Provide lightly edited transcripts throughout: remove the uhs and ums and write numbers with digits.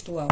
atual.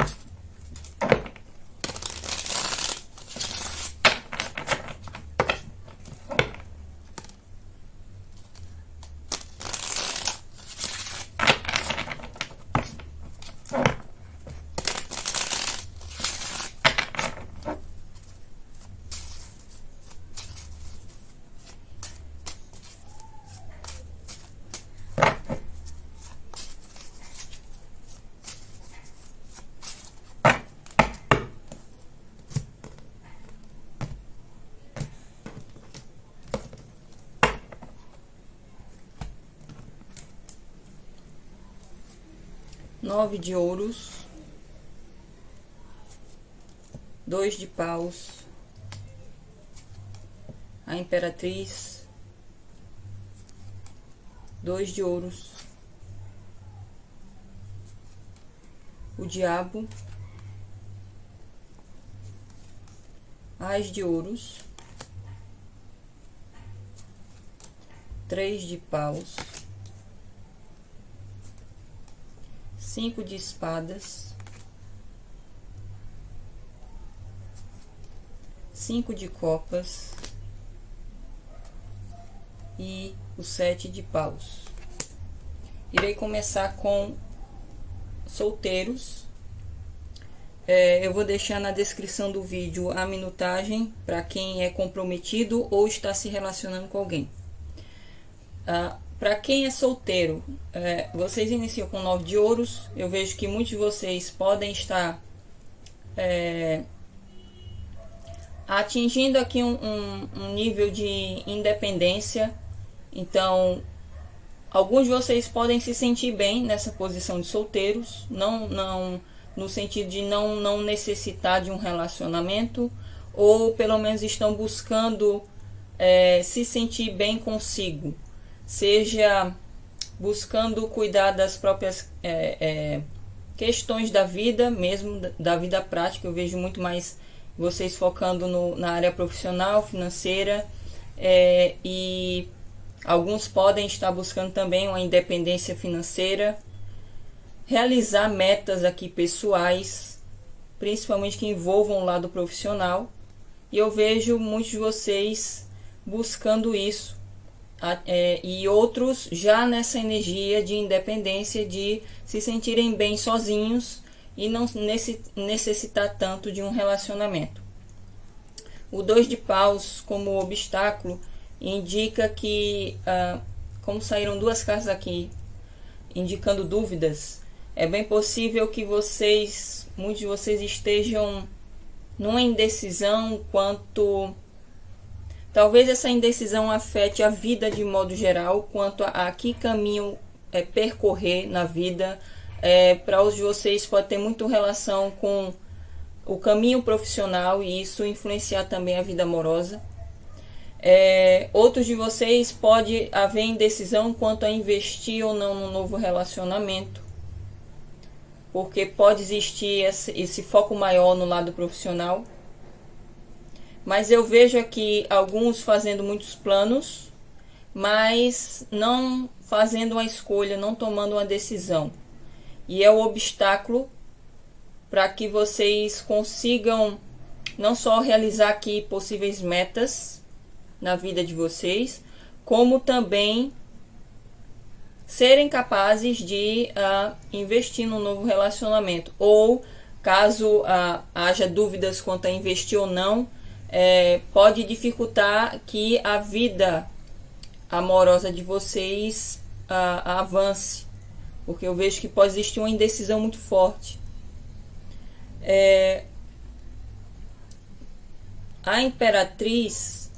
Nove de ouros, 2 de paus, a imperatriz, 2 de ouros, o diabo, as de ouros, 3 de paus, 5 de espadas, 5 de copas e o 7 de paus. Irei começar com solteiros. Eu vou deixar na descrição do vídeo a minutagem para quem é comprometido ou está se relacionando com alguém. Para quem é solteiro, vocês iniciam com 9 de ouros. Eu vejo que muitos de vocês podem estar atingindo aqui um nível de independência. Então, alguns de vocês podem se sentir bem nessa posição de solteiros, não no sentido de não necessitar de um relacionamento, ou pelo menos estão buscando se sentir bem consigo. Seja buscando cuidar das próprias questões da vida, mesmo da vida prática. Eu vejo muito mais vocês focando na área profissional, financeira, e alguns podem estar buscando também uma independência financeira, realizar metas aqui pessoais, principalmente que envolvam o lado profissional. E eu vejo muitos de vocês buscando isso. E outros já nessa energia de independência, de se sentirem bem sozinhos e não necessitar tanto de um relacionamento. O 2 de paus como obstáculo indica que, como saíram duas cartas aqui indicando dúvidas, é bem possível que muitos de vocês estejam numa indecisão quanto... Talvez essa indecisão afete a vida de modo geral, quanto a que caminho percorrer na vida. Para os de vocês pode ter muito relação com o caminho profissional e isso influenciar também a vida amorosa. Outros de vocês pode haver indecisão quanto a investir ou não no novo relacionamento, porque pode existir esse foco maior no lado profissional. Mas eu vejo aqui alguns fazendo muitos planos, mas não fazendo uma escolha, não tomando uma decisão. E é o obstáculo para que vocês consigam não só realizar aqui possíveis metas na vida de vocês, como também serem capazes de investir num novo relacionamento. Ou, caso haja dúvidas quanto a investir ou não, pode dificultar que a vida amorosa de vocês avance, porque eu vejo que pode existir uma indecisão muito forte. A imperatriz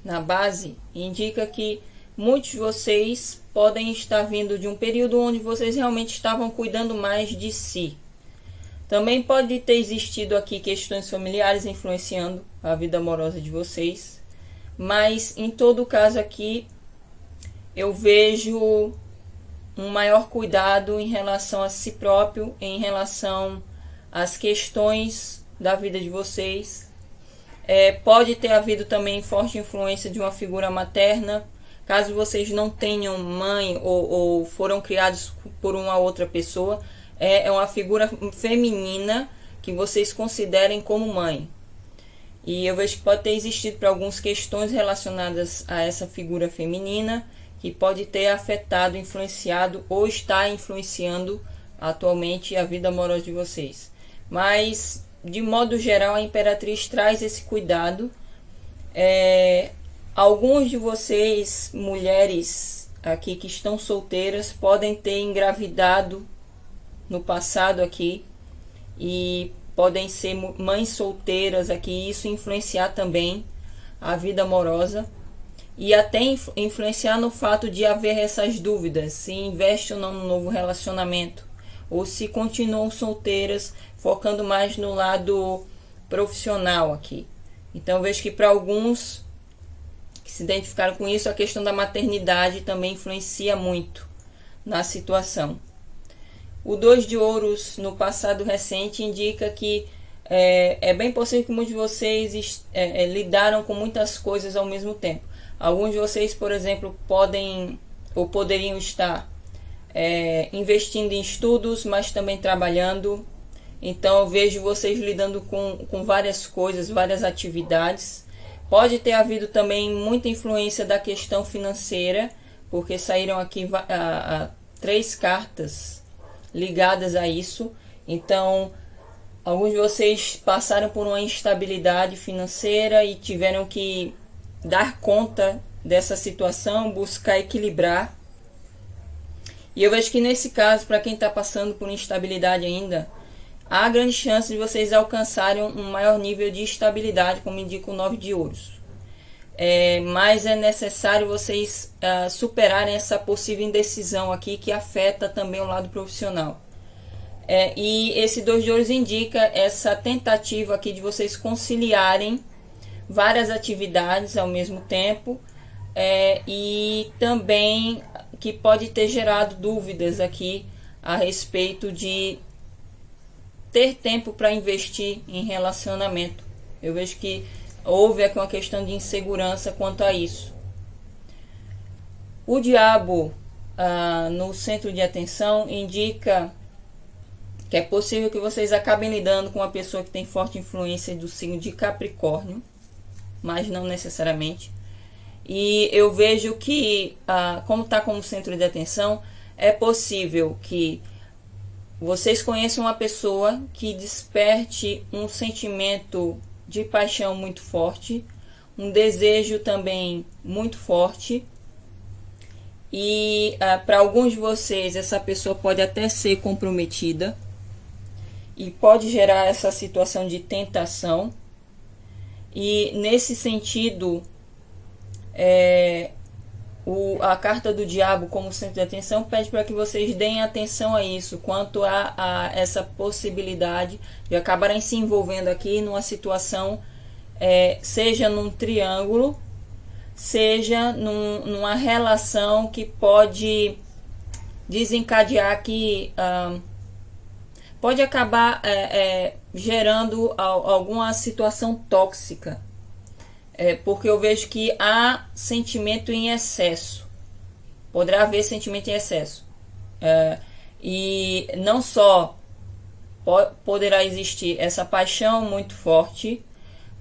na base indica que muitos de vocês podem estar vindo de um período onde vocês realmente estavam cuidando mais de si. Também pode ter existido aqui questões familiares influenciando a vida amorosa de vocês. Mas, em todo caso aqui, eu vejo um maior cuidado em relação a si próprio, em relação às questões da vida de vocês. Pode ter havido também forte influência de uma figura materna. Caso vocês não tenham mãe ou foram criados por uma outra pessoa, é uma figura feminina que vocês considerem como mãe. E eu vejo que pode ter existido para algumas questões relacionadas a essa figura feminina que pode ter afetado, influenciado ou está influenciando atualmente a vida amorosa de vocês. Mas, de modo geral, a Imperatriz traz esse cuidado. Alguns de vocês, mulheres aqui que estão solteiras, podem ter engravidado no passado aqui e podem ser mães solteiras aqui, isso influenciar também a vida amorosa e até influenciar no fato de haver essas dúvidas, se investem ou não no novo relacionamento, ou se continuam solteiras, focando mais no lado profissional aqui. Então eu vejo que para alguns que se identificaram com isso, a questão da maternidade também influencia muito na situação. O 2 de ouros no passado recente indica que é bem possível que muitos de vocês lidaram com muitas coisas ao mesmo tempo. Alguns de vocês, por exemplo, podem ou poderiam estar investindo em estudos, mas também trabalhando. Então eu vejo vocês lidando com várias coisas, várias atividades. Pode ter havido também muita influência da questão financeira, porque saíram aqui 3 cartas ligadas a isso. Então alguns de vocês passaram por uma instabilidade financeira e tiveram que dar conta dessa situação, buscar equilibrar. E eu vejo que nesse caso, para quem está passando por instabilidade ainda, há grande chance de vocês alcançarem um maior nível de estabilidade, como indica o 9 de ouros. Mas é necessário vocês superarem essa possível indecisão aqui, que afeta também o lado profissional. E esse 2 de ouros indica essa tentativa aqui de vocês conciliarem várias atividades ao mesmo tempo, e também que pode ter gerado dúvidas aqui a respeito de ter tempo para investir em relacionamento. Eu vejo que houve aqui uma questão de insegurança quanto a isso. O diabo no centro de atenção indica que é possível que vocês acabem lidando com uma pessoa que tem forte influência do signo de Capricórnio, mas não necessariamente. E eu vejo que, como está como centro de atenção, é possível que vocês conheçam uma pessoa que desperte um sentimento de paixão muito forte, um desejo também muito forte. E para alguns de vocês, essa pessoa pode até ser comprometida e pode gerar essa situação de tentação. E nesse sentido, a carta do diabo como centro de atenção pede para que vocês deem atenção a isso, quanto a essa possibilidade de acabarem se envolvendo aqui numa situação, seja num triângulo, seja numa relação que pode desencadear aqui, pode acabar gerando alguma situação tóxica, porque eu vejo que há sentimento em excesso, poderá haver sentimento em excesso, e não só poderá existir essa paixão muito forte,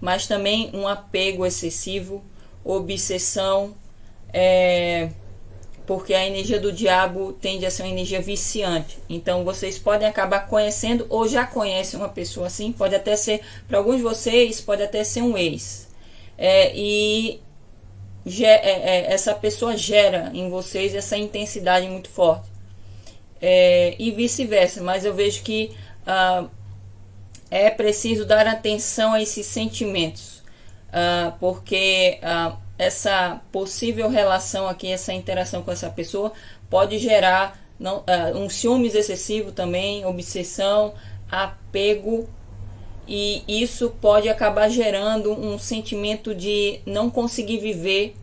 mas também um apego excessivo, obsessão, porque a energia do diabo tende a ser uma energia viciante. Então vocês podem acabar conhecendo ou já conhecem uma pessoa assim, pode até ser, para alguns de vocês, pode até ser um ex. Essa pessoa gera em vocês essa intensidade muito forte. E vice-versa, mas eu vejo que é preciso dar atenção a esses sentimentos, porque essa possível relação aqui, essa interação com essa pessoa pode gerar um ciúmes excessivo também, obsessão, apego, e isso pode acabar gerando um sentimento de não conseguir viver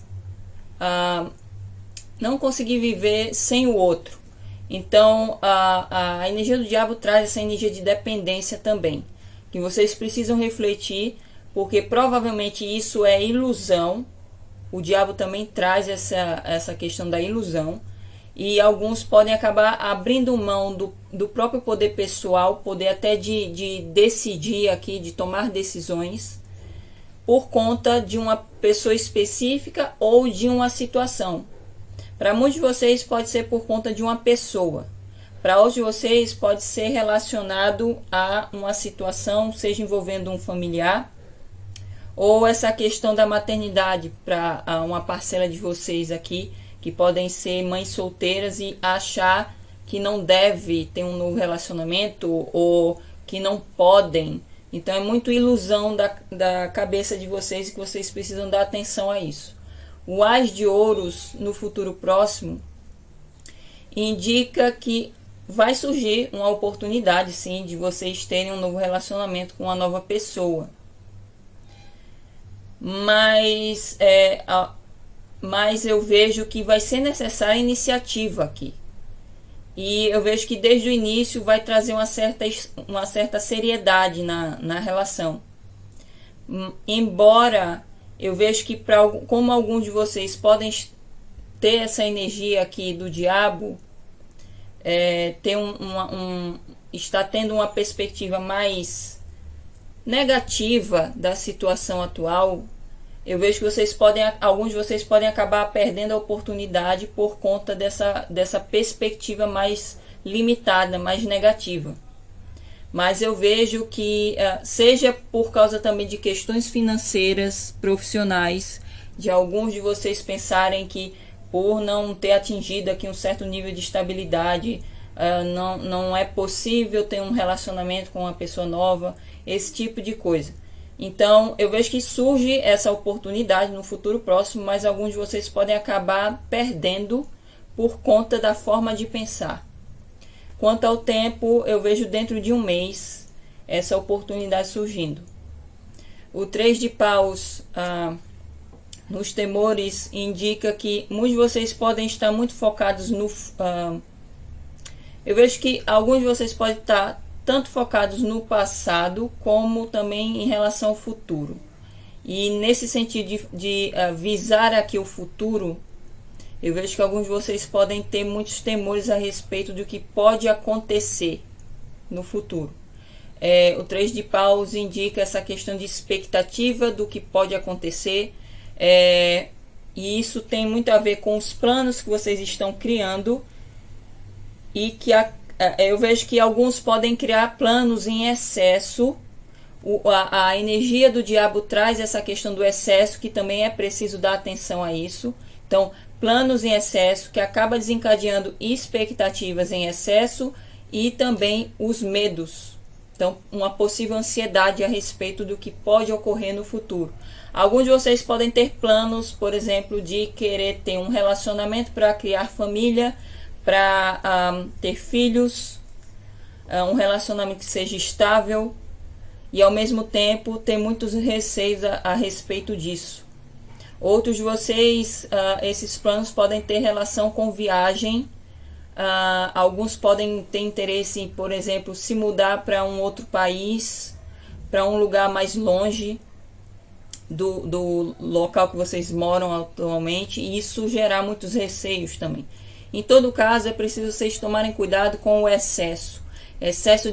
sem o outro. Então a energia do diabo traz essa energia de dependência também, que vocês precisam refletir, porque provavelmente isso é ilusão. O diabo também traz essa questão da ilusão, e alguns podem acabar abrindo mão do próprio poder pessoal, poder até de decidir aqui, de tomar decisões, por conta de uma pessoa específica ou de uma situação. Para muitos de vocês pode ser por conta de uma pessoa. Para outros de vocês pode ser relacionado a uma situação, seja envolvendo um familiar, ou essa questão da maternidade para uma parcela de vocês aqui, que podem ser mães solteiras e achar que não deve ter um novo relacionamento ou que não podem. Então é muito ilusão da cabeça de vocês, que vocês precisam dar atenção a isso. O As de Ouros no futuro próximo indica que vai surgir uma oportunidade, sim, de vocês terem um novo relacionamento com uma nova pessoa. Mas eu vejo que vai ser necessária iniciativa aqui. E eu vejo que desde o início vai trazer uma certa seriedade na relação. Embora eu vejo que, como alguns de vocês podem ter essa energia aqui do diabo, está tendo uma perspectiva mais negativa da situação atual, eu vejo que alguns de vocês podem acabar perdendo a oportunidade por conta dessa perspectiva mais limitada, mais negativa. Mas eu vejo que, seja por causa também de questões financeiras, profissionais, de alguns de vocês pensarem que por não ter atingido aqui um certo nível de estabilidade, não é possível ter um relacionamento com uma pessoa nova, esse tipo de coisa. Então eu vejo que surge essa oportunidade no futuro próximo, mas alguns de vocês podem acabar perdendo por conta da forma de pensar. Quanto ao tempo, eu vejo dentro de um mês essa oportunidade surgindo. O 3 de paus nos temores indica que muitos de vocês podem estar muito focados no... eu vejo que alguns de vocês podem estar tanto focados no passado como também em relação ao futuro. E nesse sentido de visar aqui o futuro, eu vejo que alguns de vocês podem ter muitos temores a respeito do que pode acontecer no futuro. O 3 de paus indica essa questão de expectativa do que pode acontecer, e isso tem muito a ver com os planos que vocês estão criando, e que eu vejo que alguns podem criar planos em excesso. A energia do diabo traz essa questão do excesso, que também é preciso dar atenção a isso. Então, planos em excesso que acaba desencadeando expectativas em excesso e também os medos. Então, uma possível ansiedade a respeito do que pode ocorrer no futuro. Alguns de vocês podem ter planos, por exemplo, de querer ter um relacionamento para criar família, para ter filhos, um relacionamento que seja estável, e ao mesmo tempo ter muitos receios a respeito disso. Outros de vocês, esses planos podem ter relação com viagem. Alguns podem ter interesse em, por exemplo, se mudar para um outro país, para um lugar mais longe do local que vocês moram atualmente, e isso gerar muitos receios também. Em todo caso, é preciso vocês tomarem cuidado com o excesso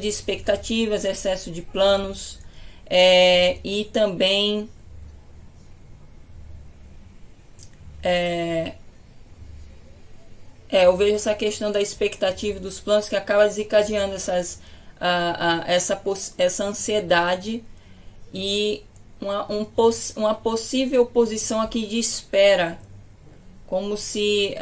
de expectativas, excesso de planos, e também eu vejo essa questão da expectativa dos planos que acaba desencadeando essa ansiedade e uma possível posição aqui de espera, como se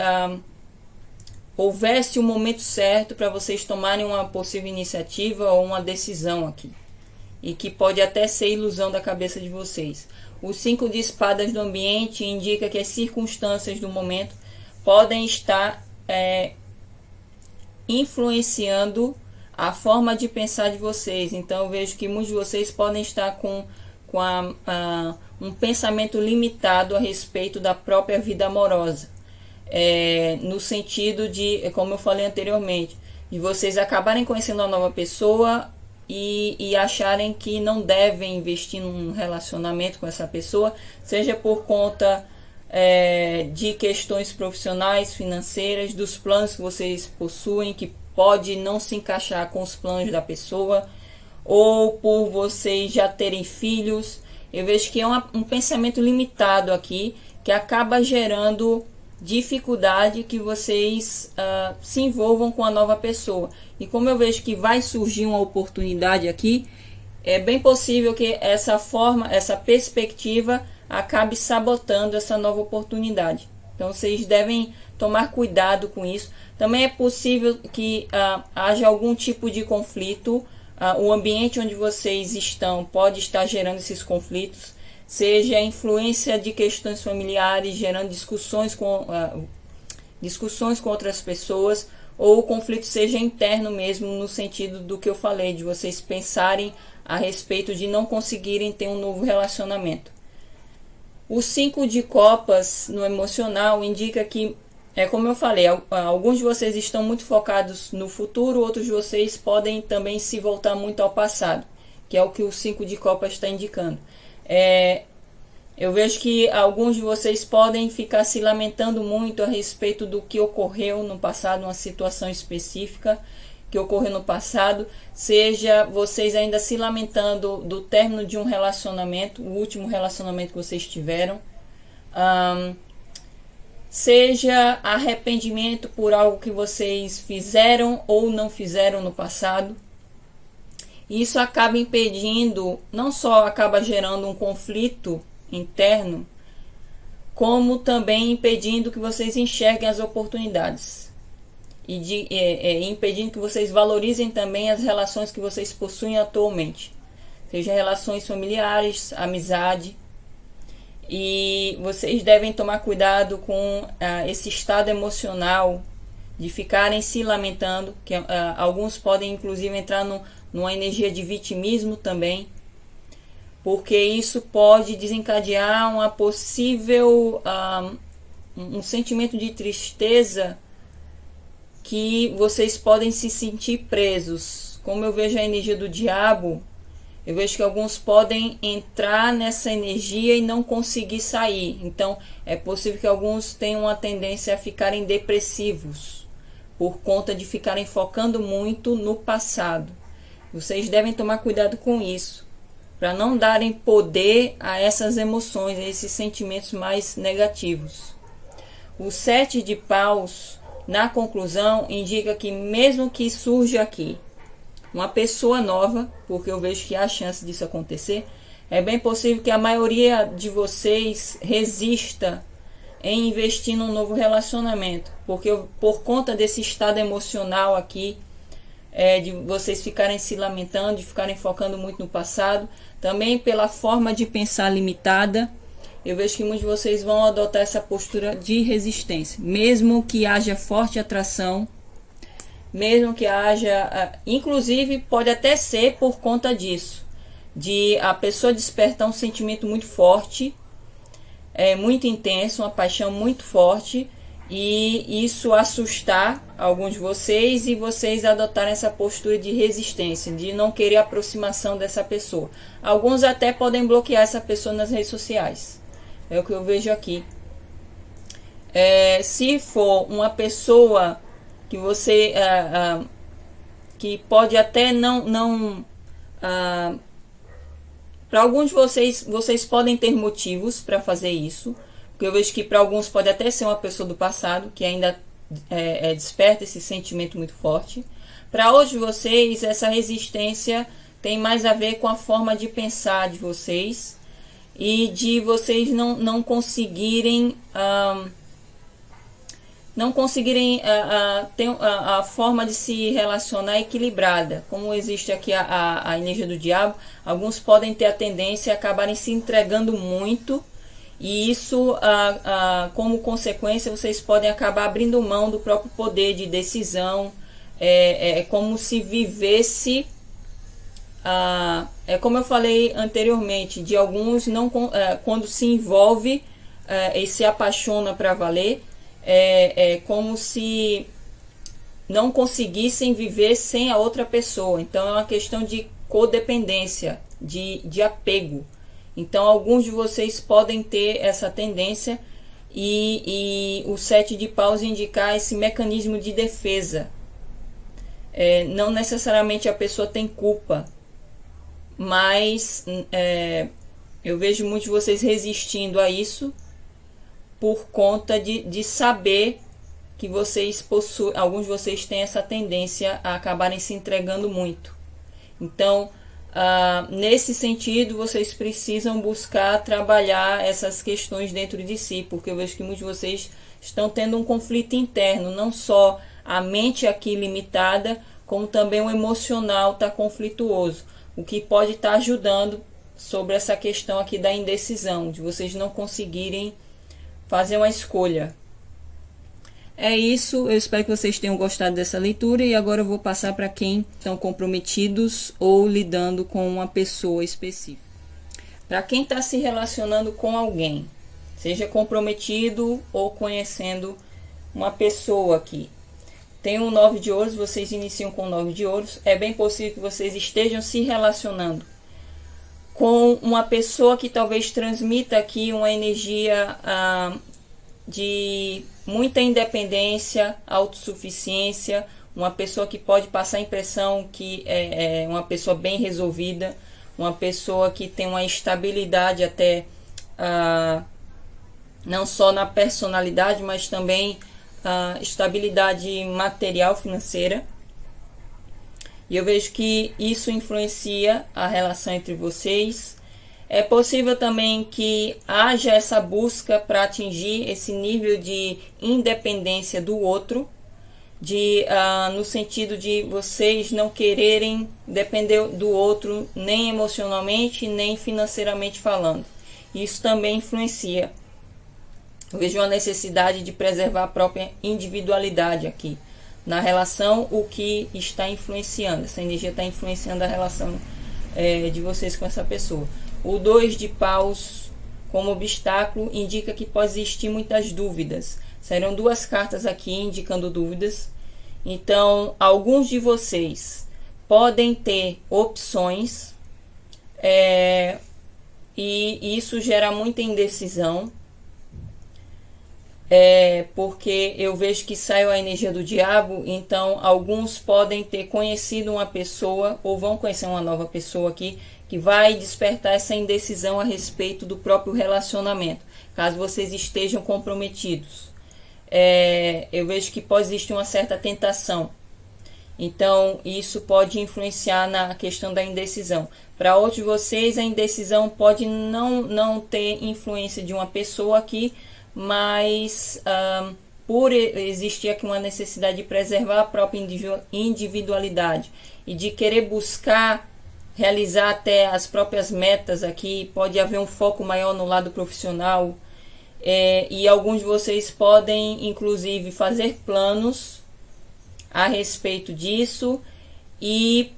houvesse o momento certo para vocês tomarem uma possível iniciativa ou uma decisão aqui, e que pode até ser ilusão da cabeça de vocês. O 5 de espadas do ambiente indica que as circunstâncias do momento podem estar influenciando a forma de pensar de vocês. Então eu vejo que muitos de vocês podem estar com um pensamento limitado a respeito da própria vida amorosa, no sentido de, como eu falei anteriormente, de vocês acabarem conhecendo uma nova pessoa e acharem que não devem investir num relacionamento com essa pessoa, seja por conta de questões profissionais, financeiras, dos planos que vocês possuem, que pode não se encaixar com os planos da pessoa, ou por vocês já terem filhos. Eu vejo que é um pensamento limitado aqui, que acaba gerando dificuldade que vocês se envolvam com a nova pessoa. E como eu vejo que vai surgir uma oportunidade aqui, é bem possível que essa perspectiva acabe sabotando essa nova oportunidade. Então vocês devem tomar cuidado com isso. Também é possível que haja algum tipo de conflito. O ambiente onde vocês estão pode estar gerando esses conflitos, seja a influência de questões familiares, gerando discussões com outras pessoas, ou o conflito seja interno mesmo, no sentido do que eu falei, de vocês pensarem a respeito de não conseguirem ter um novo relacionamento. O 5 de copas no emocional indica que, como eu falei, alguns de vocês estão muito focados no futuro, outros de vocês podem também se voltar muito ao passado, que é o que o 5 de copas está indicando. Eu vejo que alguns de vocês podem ficar se lamentando muito a respeito do que ocorreu no passado, uma situação específica que ocorreu no passado, seja vocês ainda se lamentando do término de um relacionamento, o último relacionamento que vocês tiveram, seja arrependimento por algo que vocês fizeram ou não fizeram no passado. Isso acaba impedindo, não só acaba gerando um conflito interno, como também impedindo que vocês enxerguem as oportunidades e impedindo que vocês valorizem também as relações que vocês possuem atualmente, seja relações familiares, amizade. E vocês devem tomar cuidado com esse estado emocional de ficarem se lamentando, que alguns podem inclusive entrar numa energia de vitimismo também, porque isso pode desencadear uma possível um sentimento de tristeza, que vocês podem se sentir presos. Como eu vejo a energia do diabo, eu vejo que alguns podem entrar nessa energia e não conseguir sair. Então é possível que alguns tenham uma tendência a ficarem depressivos por conta de ficarem focando muito no passado. Vocês devem tomar cuidado com isso, para não darem poder a essas emoções, a esses sentimentos mais negativos. O 7 de paus, na conclusão, indica que mesmo que surja aqui uma pessoa nova, porque eu vejo que há chance disso acontecer, é bem possível que a maioria de vocês resista em investir num novo relacionamento, porque por conta desse estado emocional aqui, de vocês ficarem se lamentando, de ficarem focando muito no passado, também pela forma de pensar limitada, eu vejo que muitos de vocês vão adotar essa postura de resistência, mesmo que haja forte atração, mesmo que haja, inclusive pode até ser por conta disso, de a pessoa despertar um sentimento muito forte, muito intenso, uma paixão muito forte, e isso assustar alguns de vocês e vocês adotarem essa postura de resistência, de não querer a aproximação dessa pessoa. Alguns até podem bloquear essa pessoa nas redes sociais, é o que eu vejo aqui. Se for uma pessoa que você que pode até não para alguns de vocês podem ter motivos para fazer isso, porque eu vejo que para alguns pode até ser uma pessoa do passado que ainda desperta esse sentimento muito forte. Para outros de vocês, essa resistência tem mais a ver com a forma de pensar de vocês e de vocês não conseguirem ter a forma de se relacionar equilibrada. Como existe aqui a energia do diabo, alguns podem ter a tendência a acabarem se entregando muito, e isso, como consequência, vocês podem acabar abrindo mão do próprio poder de decisão. É como se vivesse, como eu falei anteriormente, de alguns quando se envolve e se apaixona para valer, como se não conseguissem viver sem a outra pessoa. Então é uma questão de codependência, de apego. Então alguns de vocês podem ter essa tendência, e o 7 de paus indicar esse mecanismo de defesa. Não necessariamente a pessoa tem culpa, mas eu vejo muitos de vocês resistindo a isso por conta de saber que vocês possuem, alguns de vocês têm essa tendência a acabarem se entregando muito. Então, nesse sentido, vocês precisam buscar trabalhar essas questões dentro de si, porque eu vejo que muitos de vocês estão tendo um conflito interno, não só a mente aqui limitada, como também o emocional está conflituoso, o que pode estar ajudando sobre essa questão aqui da indecisão, de vocês não conseguirem fazer uma escolha. É isso, eu espero que vocês tenham gostado dessa leitura e agora eu vou passar para quem estão comprometidos ou lidando com uma pessoa específica. Para quem está se relacionando com alguém, seja comprometido ou conhecendo uma pessoa aqui. Tem um 9 de ouros, vocês iniciam com o 9 de ouros. É bem possível que vocês estejam se relacionando com uma pessoa que talvez transmita aqui uma energia de muita independência, autossuficiência, uma pessoa que pode passar a impressão que é uma pessoa bem resolvida, uma pessoa que tem uma estabilidade até não só na personalidade, mas também estabilidade material financeira. E eu vejo que isso influencia a relação entre vocês. É possível também que haja essa busca para atingir esse nível de independência do outro, no sentido de vocês não quererem depender do outro nem emocionalmente, nem financeiramente falando. Isso também influencia. Eu vejo uma necessidade de preservar a própria individualidade aqui. Na relação, o que está influenciando, essa energia está influenciando a relação de vocês com essa pessoa. O 2 de paus como obstáculo indica que pode existir muitas dúvidas. Serão duas cartas aqui indicando dúvidas. Então, alguns de vocês podem ter opções e isso gera muita indecisão. Porque eu vejo que saiu a energia do diabo, então alguns podem ter conhecido uma pessoa ou vão conhecer uma nova pessoa aqui que vai despertar essa indecisão a respeito do próprio relacionamento, caso vocês estejam comprometidos. Eu vejo que pode existir uma certa tentação, então isso pode influenciar na questão da indecisão. Para outros de vocês, a indecisão pode não ter influência de uma pessoa aqui, mas por existir aqui uma necessidade de preservar a própria individualidade e de querer buscar realizar até as próprias metas aqui, pode haver um foco maior no lado profissional, e alguns de vocês podem inclusive fazer planos a respeito disso e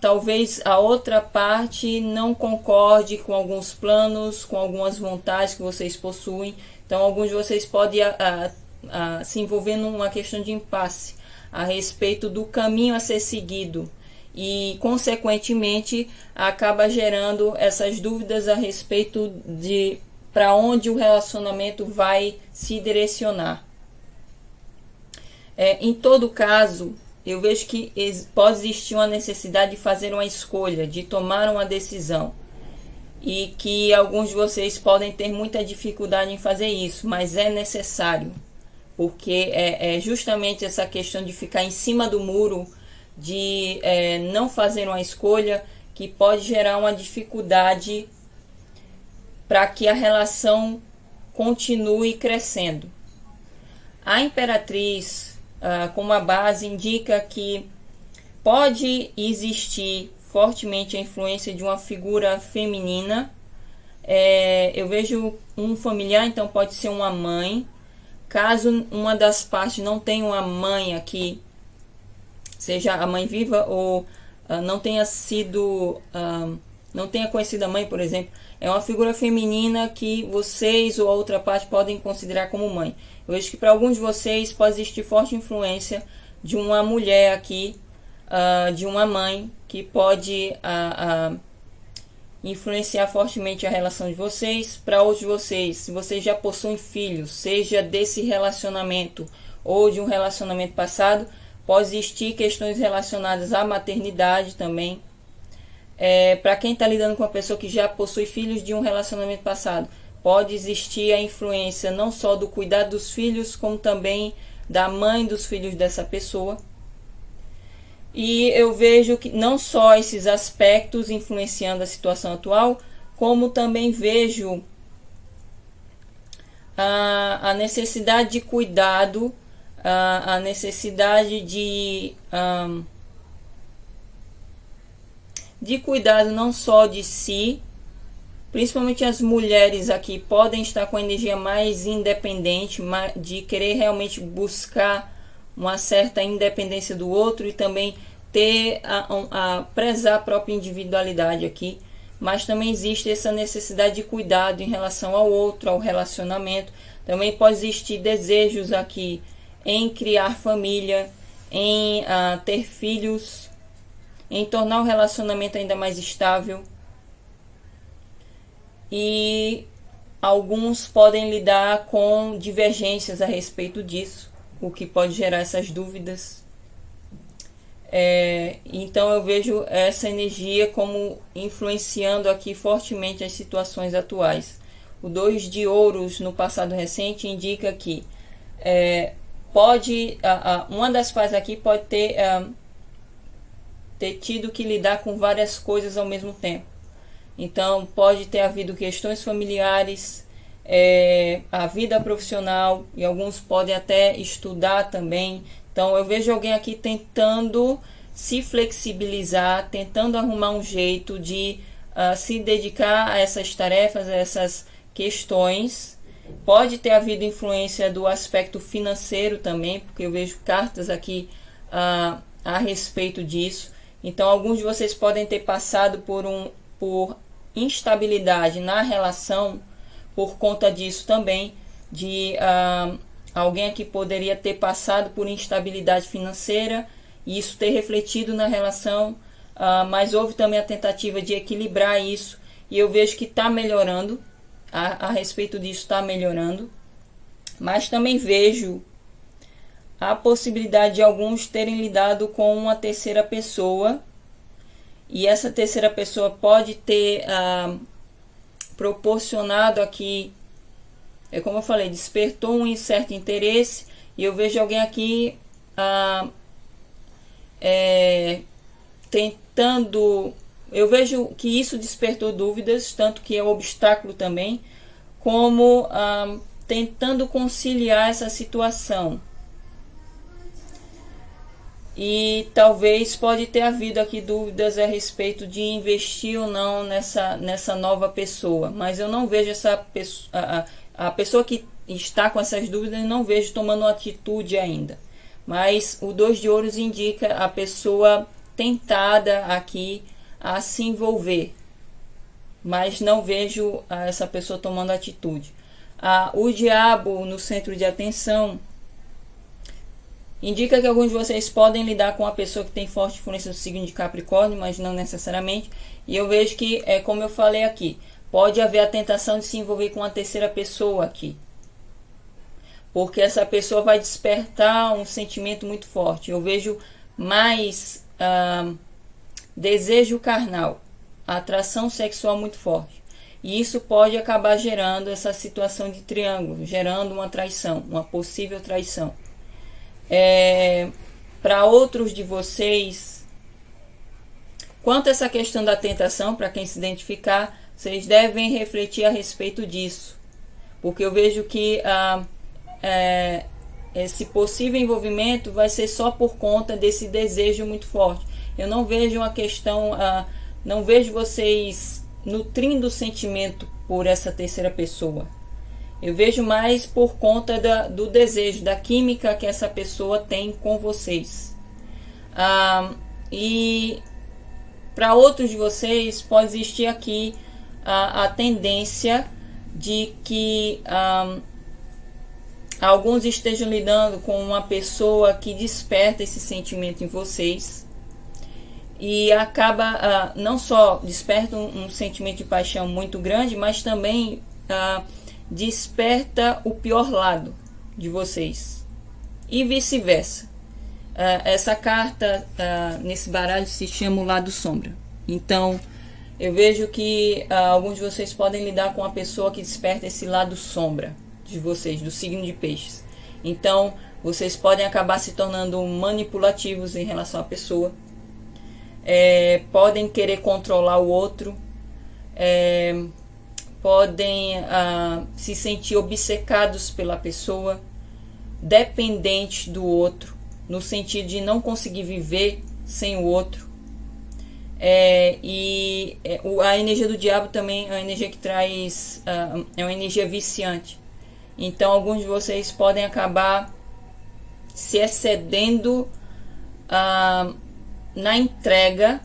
talvez a outra parte não concorde com alguns planos, com algumas vontades que vocês possuem. Então alguns de vocês podem se envolver numa questão de impasse a respeito do caminho a ser seguido e consequentemente acaba gerando essas dúvidas a respeito de para onde o relacionamento vai se direcionar. Em todo caso, eu vejo que pode existir uma necessidade de fazer uma escolha, de tomar uma decisão. E que alguns de vocês podem ter muita dificuldade em fazer isso, mas é necessário. Porque é justamente essa questão de ficar em cima do muro, de não fazer uma escolha, que pode gerar uma dificuldade para que a relação continue crescendo. A Imperatriz, como a base, indica que pode existir fortemente a influência de uma figura feminina. Eu vejo um familiar, então pode ser uma mãe. Caso uma das partes não tenha uma mãe aqui, seja a mãe viva ou não tenha sido, não tenha conhecido a mãe, por exemplo, é uma figura feminina que vocês ou a outra parte podem considerar como mãe. Eu vejo que para alguns de vocês pode existir forte influência de uma mulher aqui, de uma mãe, que pode influenciar fortemente a relação de vocês. Para outros de vocês, se vocês já possuem filhos, seja desse relacionamento ou de um relacionamento passado, pode existir questões relacionadas à maternidade também. Para quem está lidando com uma pessoa que já possui filhos de um relacionamento passado, pode existir a influência não só do cuidado dos filhos, como também da mãe dos filhos dessa pessoa. E eu vejo que não só esses aspectos influenciando a situação atual, como também vejo a necessidade de cuidado, a necessidade de cuidado não só de si, principalmente as mulheres aqui podem estar com a energia mais independente, de querer realmente buscar uma certa independência do outro e também ter prezar a própria individualidade aqui, mas também existe essa necessidade de cuidado em relação ao outro, ao relacionamento. Também pode existir desejos aqui em criar família, em ter filhos, em tornar o relacionamento ainda mais estável. E alguns podem lidar com divergências a respeito disso, o que pode gerar essas dúvidas. Então eu vejo essa energia como influenciando aqui fortemente as situações atuais. O 2 de ouros no passado recente indica que uma das fases aqui pode ter tido que lidar com várias coisas ao mesmo tempo. Então pode ter havido questões familiares, a vida profissional, e alguns podem até estudar também. Então eu vejo alguém aqui tentando se flexibilizar, tentando arrumar um jeito de se dedicar a essas tarefas, a essas questões. Pode ter havido influência do aspecto financeiro também, porque eu vejo cartas aqui a respeito disso. Então alguns de vocês podem ter passado por instabilidade na relação por conta disso também, de alguém aqui poderia ter passado por instabilidade financeira e isso ter refletido na relação, mas houve também a tentativa de equilibrar isso, e eu vejo que está melhorando, a respeito disso está melhorando, mas também vejo a possibilidade de alguns terem lidado com uma terceira pessoa, e essa terceira pessoa pode ter proporcionado aqui, como eu falei, despertou um certo interesse, e eu vejo alguém aqui tentando, eu vejo que isso despertou dúvidas, tanto que é um obstáculo também, como tentando conciliar essa situação. E talvez pode ter havido aqui dúvidas a respeito de investir ou não nessa nova pessoa, mas eu não vejo essa pessoa, a pessoa que está com essas dúvidas, não vejo tomando uma atitude ainda. Mas o 2 de ouros indica a pessoa tentada aqui a se envolver, mas não vejo essa pessoa tomando atitude. O diabo no centro de atenção indica que alguns de vocês podem lidar com uma pessoa que tem forte influência do signo de Capricórnio, mas não necessariamente. E eu vejo que, como eu falei aqui, pode haver a tentação de se envolver com uma terceira pessoa aqui, porque essa pessoa vai despertar um sentimento muito forte. Eu vejo mais desejo carnal, atração sexual muito forte. E isso pode acabar gerando essa situação de triângulo, gerando uma traição, uma possível traição. Para outros de vocês, quanto a essa questão da tentação, para quem se identificar, vocês devem refletir a respeito disso, porque eu vejo que esse possível envolvimento vai ser só por conta desse desejo muito forte. Eu não vejo uma questão, não vejo vocês nutrindo o sentimento por essa terceira pessoa. Eu vejo mais por conta do desejo, da química que essa pessoa tem com vocês. E para outros de vocês pode existir aqui a tendência de que alguns estejam lidando com uma pessoa que desperta esse sentimento em vocês. e acaba não só desperta um sentimento de paixão muito grande, mas também desperta o pior lado de vocês e vice-versa. Essa carta nesse baralho se chama o lado sombra. Então eu vejo que alguns de vocês podem lidar com uma pessoa que desperta esse lado sombra de vocês, do signo de peixes. Então vocês podem acabar se tornando manipulativos em relação à pessoa, podem querer controlar o outro, podem se sentir obcecados pela pessoa, dependentes do outro, no sentido de não conseguir viver sem o outro. A energia do diabo também é uma energia que traz, é uma energia viciante. Então alguns de vocês podem acabar se excedendo na entrega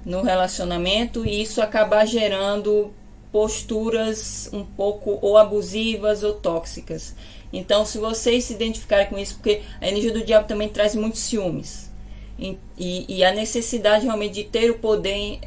no relacionamento, e isso acabar gerando posturas um pouco ou abusivas ou tóxicas. Então se vocês se identificarem com isso, porque a energia do diabo também traz muitos ciúmes e a necessidade realmente de ter o poder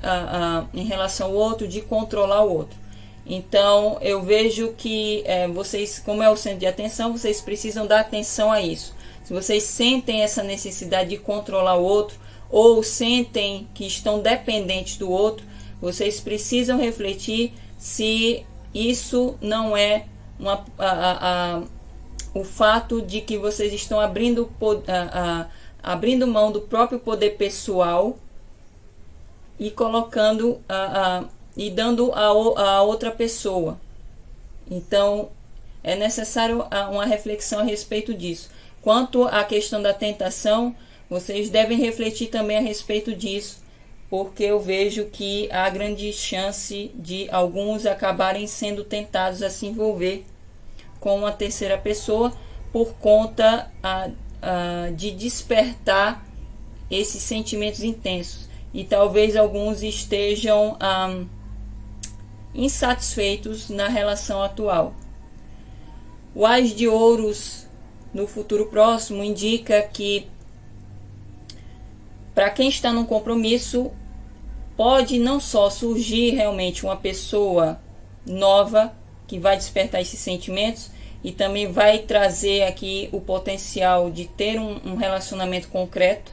em relação ao outro, de controlar o outro. Então eu vejo que vocês, como é o centro de atenção, vocês precisam dar atenção a isso. Se vocês sentem essa necessidade de controlar o outro, ou sentem que estão dependentes do outro, vocês precisam refletir se isso não é o fato de que vocês estão abrindo mão do próprio poder pessoal e colocando e dando a outra pessoa. Então é necessário uma reflexão a respeito disso. Quanto à questão da tentação, vocês devem refletir também a respeito disso, porque eu vejo que há grande chance de alguns acabarem sendo tentados a se envolver com uma terceira pessoa por conta de despertar esses sentimentos intensos. E talvez alguns estejam insatisfeitos na relação atual. O Ás de Ouros no futuro próximo indica que para quem está num compromisso, pode não só surgir realmente uma pessoa nova que vai despertar esses sentimentos, e também vai trazer aqui o potencial de ter um relacionamento concreto.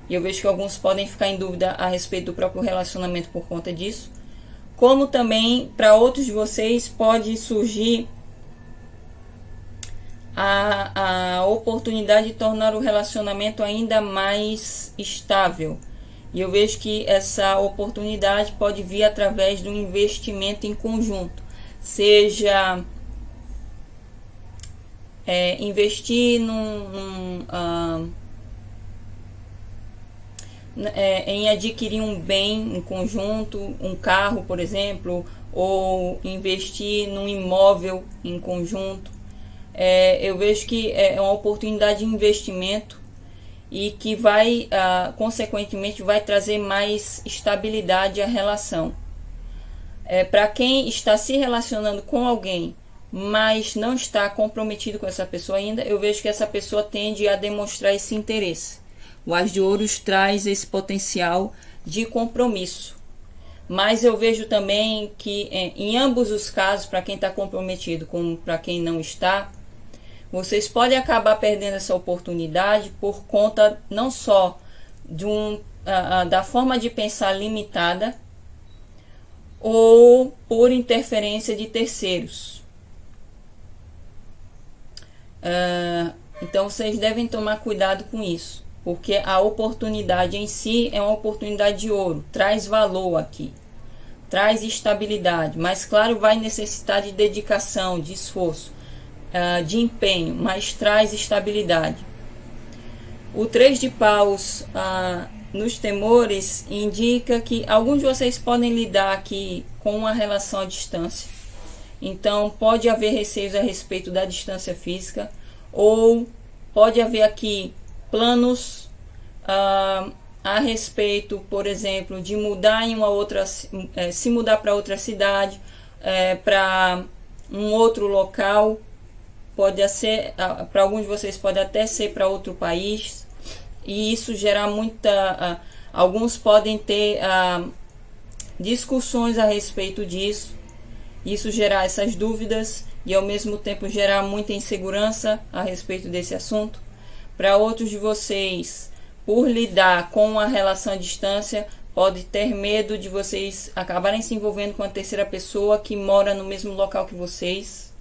E eu vejo que alguns podem ficar em dúvida a respeito do próprio relacionamento por conta disso. Como também para outros de vocês pode surgir a oportunidade de tornar o relacionamento ainda mais estável. E eu vejo que essa oportunidade pode vir através do investimento em conjunto, seja investir em adquirir um bem em conjunto, um carro, por exemplo, ou investir num imóvel em conjunto. Eu vejo que é uma oportunidade de investimento e que vai, consequentemente, vai trazer mais estabilidade à relação. Para quem está se relacionando com alguém, mas não está comprometido com essa pessoa ainda, eu vejo que essa pessoa tende a demonstrar esse interesse. O Ás de Ouros traz esse potencial de compromisso. Mas eu vejo também que em ambos os casos, para quem está comprometido como para quem não está, vocês podem acabar perdendo essa oportunidade por conta não só da forma de pensar limitada, ou por interferência de terceiros. Então vocês devem tomar cuidado com isso, porque a oportunidade em si é uma oportunidade de ouro, traz valor aqui, traz estabilidade, mas claro, vai necessitar de dedicação, de esforço, de empenho, mas traz estabilidade. O 3 de paus nos temores indica que alguns de vocês podem lidar aqui com uma relação à distância. Então pode haver receios a respeito da distância física, ou pode haver aqui planos a respeito, por exemplo, de mudar em uma outra, se mudar para outra cidade, para um outro local. Pode ser, para alguns de vocês pode até ser para outro país, e isso gerar muita Alguns podem ter discussões a respeito disso, isso gerar essas dúvidas e ao mesmo tempo gerar muita insegurança a respeito desse assunto. Para outros de vocês, por lidar com a relação à distância, pode ter medo de vocês acabarem se envolvendo com a terceira pessoa que mora no mesmo local que vocês.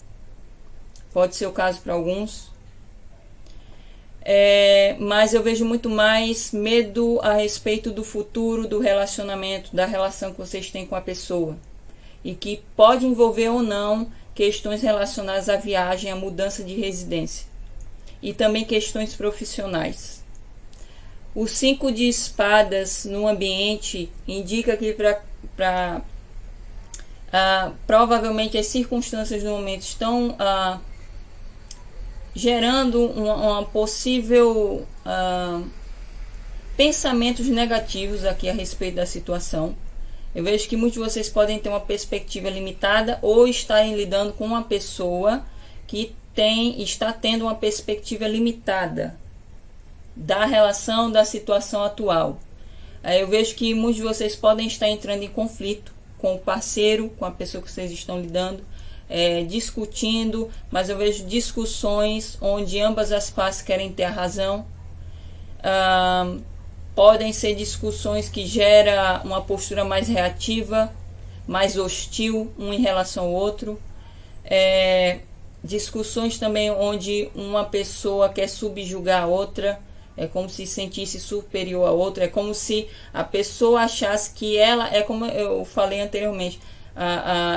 Pode ser o caso para alguns. Mas eu vejo muito mais medo a respeito do futuro, do relacionamento, da relação que vocês têm com a pessoa. E que pode envolver ou não questões relacionadas à viagem, à mudança de residência. E também questões profissionais. O 5 de espadas no ambiente indica que provavelmente as circunstâncias do momento estão gerando uma possível pensamentos negativos aqui a respeito da situação. Eu vejo que muitos de vocês podem ter uma perspectiva limitada ou estarem lidando com uma pessoa que está tendo uma perspectiva limitada da relação, da situação atual. Eu vejo que muitos de vocês podem estar entrando em conflito com o parceiro, com a pessoa que vocês estão lidando, discutindo, mas eu vejo discussões onde ambas as partes querem ter a razão. Podem ser discussões que geram uma postura mais reativa, mais hostil um em relação ao outro. Discussões também onde uma pessoa quer subjugar a outra, é como se sentisse superior a outra, é como se a pessoa achasse que ela, é como eu falei anteriormente,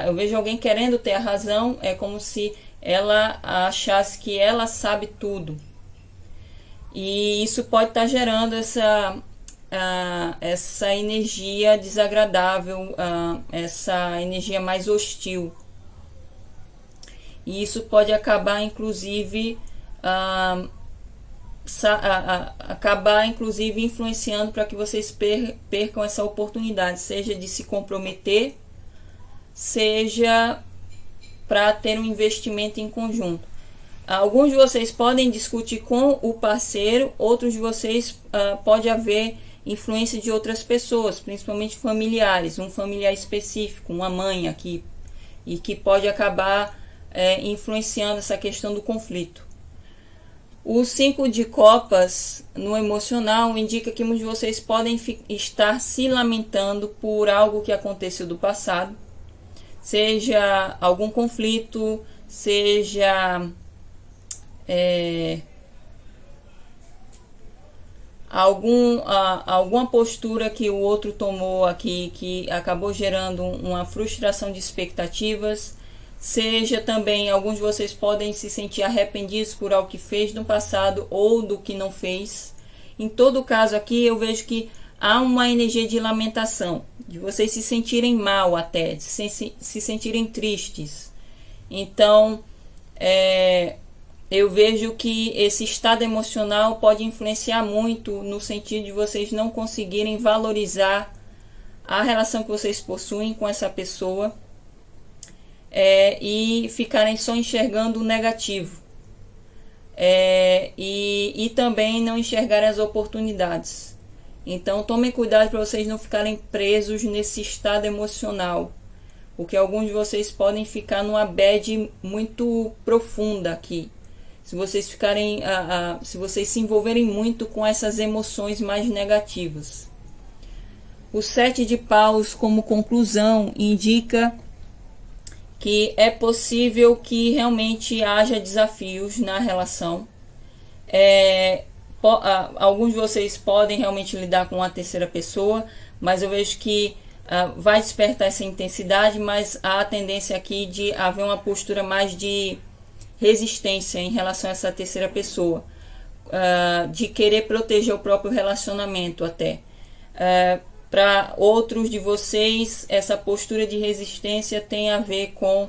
eu vejo alguém querendo ter a razão, é como se ela achasse que ela sabe tudo. E isso pode estar gerando essa energia desagradável, essa energia mais hostil. E isso pode acabar, inclusive, influenciando para que vocês percam essa oportunidade, seja de se comprometer, seja para ter um investimento em conjunto. Alguns de vocês podem discutir com o parceiro, outros de vocês pode haver influência de outras pessoas, principalmente familiares, um familiar específico, uma mãe aqui, e que pode acabar influenciando essa questão do conflito. O 5 de copas no emocional indica que muitos de vocês podem estar se lamentando por algo que aconteceu do passado, seja algum conflito, seja alguma postura que o outro tomou aqui que acabou gerando uma frustração de expectativas, seja também alguns de vocês podem se sentir arrependidos por algo que fez no passado ou do que não fez. Em todo caso aqui eu vejo que há uma energia de lamentação, de vocês se sentirem mal até, de se sentirem tristes. Então eu vejo que esse estado emocional pode influenciar muito no sentido de vocês não conseguirem valorizar a relação que vocês possuem com essa pessoa, e ficarem só enxergando o negativo, e também não enxergarem as oportunidades. Então tomem cuidado para vocês não ficarem presos nesse estado emocional, porque alguns de vocês podem ficar numa bad muito profunda aqui. Se vocês ficarem, se vocês se envolverem muito com essas emoções mais negativas. O 7 de paus, como conclusão, indica que é possível que realmente haja desafios na relação. Alguns de vocês podem realmente lidar com a terceira pessoa, mas eu vejo que vai despertar essa intensidade, mas há a tendência aqui de haver uma postura mais de resistência em relação a essa terceira pessoa, de querer proteger o próprio relacionamento até. Para outros de vocês, essa postura de resistência tem a ver com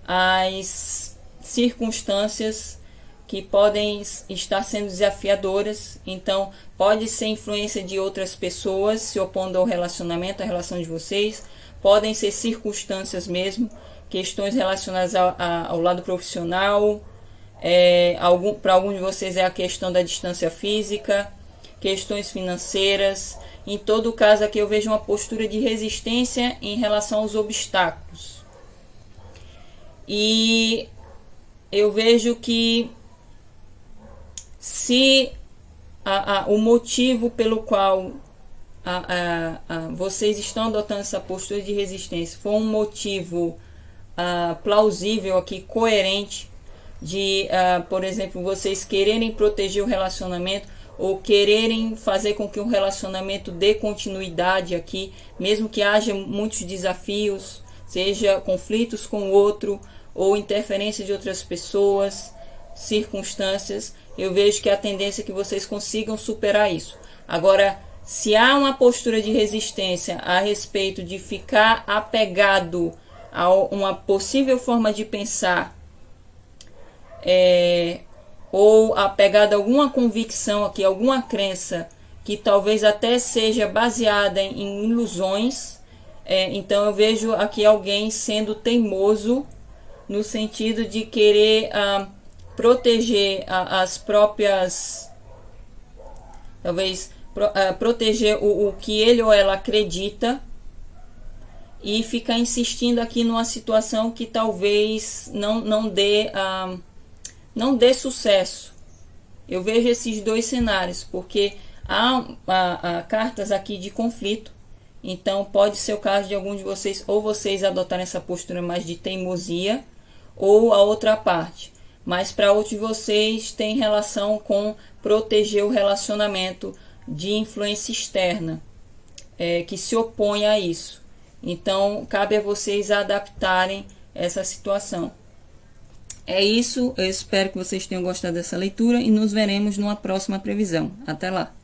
as circunstâncias que podem estar sendo desafiadoras. Então pode ser influência de outras pessoas se opondo ao relacionamento, à relação de vocês, podem ser circunstâncias mesmo, questões relacionadas ao lado profissional, para alguns de vocês é a questão da distância física, questões financeiras. Em todo caso, aqui eu vejo uma postura de resistência em relação aos obstáculos. E eu vejo que se o motivo pelo qual vocês estão adotando essa postura de resistência for um motivo plausível aqui, coerente, de, por exemplo, vocês quererem proteger o relacionamento ou quererem fazer com que o relacionamento dê continuidade aqui, mesmo que haja muitos desafios, seja conflitos com o outro ou interferência de outras pessoas, circunstâncias, eu vejo que a tendência é que vocês consigam superar isso. Agora, se há uma postura de resistência a respeito de ficar apegado a uma possível forma de pensar, ou apegado a alguma convicção aqui, alguma crença que talvez até seja baseada em ilusões, então eu vejo aqui alguém sendo teimoso no sentido de querer proteger as próprias, talvez proteger o que ele ou ela acredita e ficar insistindo aqui numa situação que talvez não dê sucesso. Eu vejo esses dois cenários, porque há cartas aqui de conflito. Então pode ser o caso de alguns de vocês, ou vocês adotarem essa postura mais de teimosia, ou a outra parte. Mas para outros de vocês tem relação com proteger o relacionamento de influência externa, que se opõe a isso. Então cabe a vocês adaptarem essa situação. É isso, eu espero que vocês tenham gostado dessa leitura e nos veremos numa próxima previsão. Até lá!